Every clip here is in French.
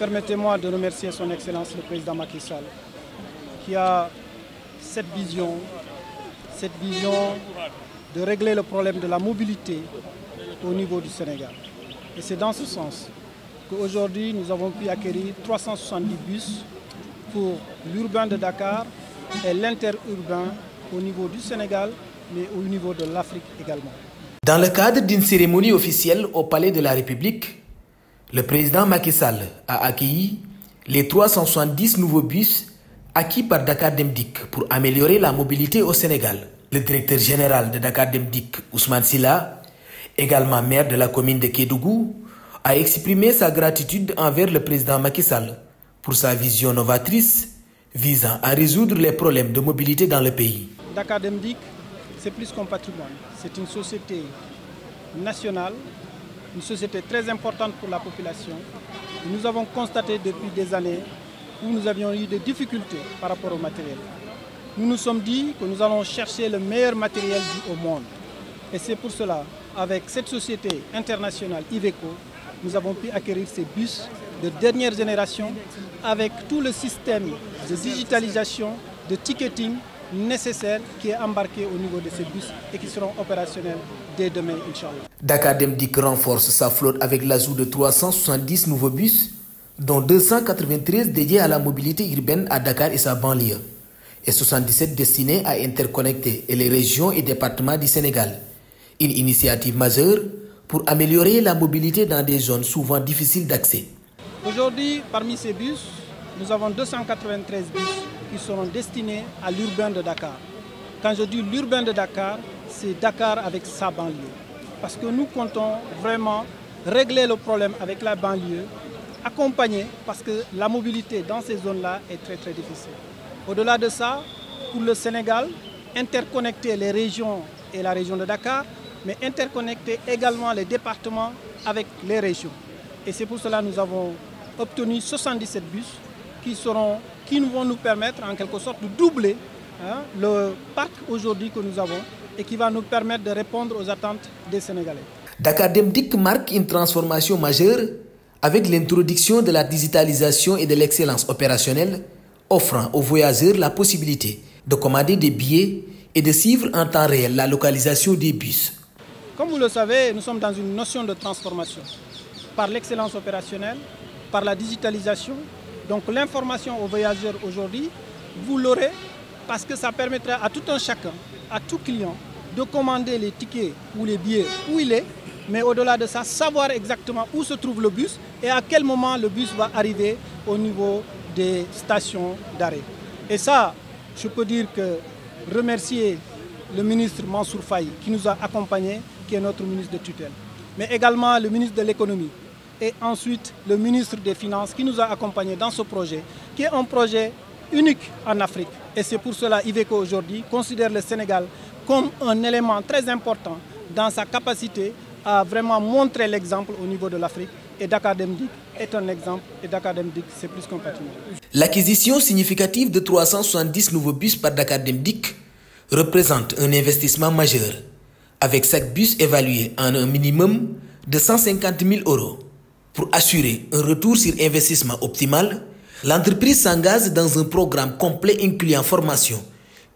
Permettez-moi de remercier son Excellence le Président Macky Sall qui a cette vision de régler le problème de la mobilité au niveau du Sénégal. Et c'est dans ce sens qu'aujourd'hui nous avons pu acquérir 370 bus pour l'urbain de Dakar et l'interurbain au niveau du Sénégal, mais au niveau de l'Afrique également. Dans le cadre d'une cérémonie officielle au Palais de la République, le président Macky Sall a accueilli les 370 nouveaux bus acquis par Dakar Dem Dikk pour améliorer la mobilité au Sénégal. Le directeur général de Dakar Dem Dikk, Ousmane Sylla, également maire de la commune de Kédougou, a exprimé sa gratitude envers le président Macky Sall pour sa vision novatrice visant à résoudre les problèmes de mobilité dans le pays. Dakar Dem Dikk, c'est plus qu'un patrimoine. C'est une société nationale, une société très importante pour la population. Nous avons constaté depuis des années où nous avions eu des difficultés par rapport au matériel. Nous nous sommes dit que nous allons chercher le meilleur matériel au monde. Et c'est pour cela, avec cette société internationale Iveco, nous avons pu acquérir ces bus de dernière génération avec tout le système de digitalisation, de ticketing nécessaire qui est embarqué au niveau de ces bus et qui seront opérationnels dès demain, Inch'Allah. Dakar Dem Dikk renforce sa flotte avec l'ajout de 370 nouveaux bus, dont 293 dédiés à la mobilité urbaine à Dakar et sa banlieue, et 77 destinés à interconnecter les régions et départements du Sénégal. Une initiative majeure pour améliorer la mobilité dans des zones souvent difficiles d'accès. Aujourd'hui, parmi ces bus, nous avons 293 bus qui seront destinés à l'urbain de Dakar. Quand je dis l'urbain de Dakar, c'est Dakar avec sa banlieue. Parce que nous comptons vraiment régler le problème avec la banlieue, accompagner, parce que la mobilité dans ces zones-là est très très difficile. Au-delà de ça, pour le Sénégal, interconnecter les régions et la région de Dakar, mais interconnecter également les départements avec les régions. Et c'est pour cela que nous avons obtenu 77 bus qui vont nous permettre en quelque sorte de doubler le parc aujourd'hui que nous avons et qui va nous permettre de répondre aux attentes des Sénégalais. Dakar Dem Dikk marque une transformation majeure avec l'introduction de la digitalisation et de l'excellence opérationnelle, offrant aux voyageurs la possibilité de commander des billets et de suivre en temps réel la localisation des bus. Comme vous le savez, nous sommes dans une notion de transformation par l'excellence opérationnelle, par la digitalisation. Donc l'information aux voyageurs aujourd'hui, vous l'aurez parce que ça permettra à tout un chacun, à tout client, de commander les tickets ou les billets où il est, mais au-delà de ça, savoir exactement où se trouve le bus et à quel moment le bus va arriver au niveau des stations d'arrêt. Et ça, je peux dire que remercier le ministre Mansour Faye qui nous a accompagnés, qui est notre ministre de tutelle, mais également le ministre de l'économie et ensuite le ministre des Finances qui nous a accompagnés dans ce projet, qui est un projet unique en Afrique. Et c'est pour cela Iveco aujourd'hui considère le Sénégal comme un élément très important dans sa capacité à vraiment montrer l'exemple au niveau de l'Afrique. Et Dakar Dem Dikk est un exemple, et Dakar Dem Dikk, c'est plus qu'un patrimoine. L'acquisition significative de 370 nouveaux bus par Dakar Dem Dikk représente un investissement majeur, avec chaque bus évalué en un minimum de 150 000 €. Pour assurer un retour sur investissement optimal, l'entreprise s'engage dans un programme complet incluant formation,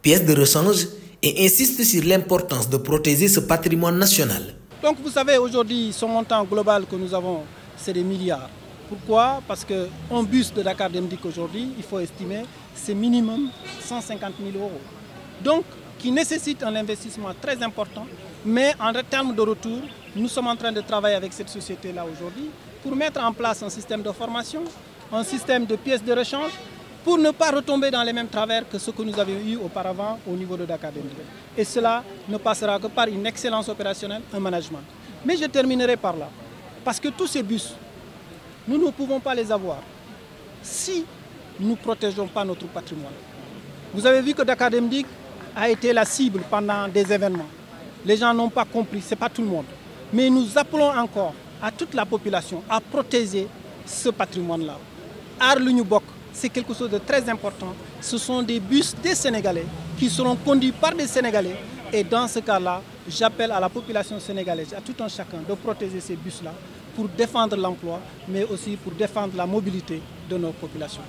pièces de rechange et insiste sur l'importance de protéger ce patrimoine national. Donc vous savez, aujourd'hui, ce montant global que nous avons, c'est des milliards. Pourquoi? Parce qu'un bus de Dakar Dem Dikk aujourd'hui, il faut estimer, c'est minimum 150 000 €. Donc, qui nécessite un investissement très important, mais en termes de retour, nous sommes en train de travailler avec cette société-là aujourd'hui pour mettre en place un système de formation, un système de pièces de rechange, pour ne pas retomber dans les mêmes travers que ce que nous avions eu auparavant au niveau de Dakar Dem Dikk. Et cela ne passera que par une excellence opérationnelle, un management. Mais je terminerai par là, parce que tous ces bus, nous ne pouvons pas les avoir si nous ne protégeons pas notre patrimoine. Vous avez vu que Dakar Dem Dikk a été la cible pendant des événements. Les gens n'ont pas compris, ce n'est pas tout le monde. Mais nous appelons encore à toute la population à protéger ce patrimoine-là. Aar lu ñu bokk, c'est quelque chose de très important. Ce sont des bus des Sénégalais qui seront conduits par des Sénégalais. Et dans ce cas-là, j'appelle à la population sénégalaise, à tout un chacun, de protéger ces bus-là pour défendre l'emploi, mais aussi pour défendre la mobilité de nos populations.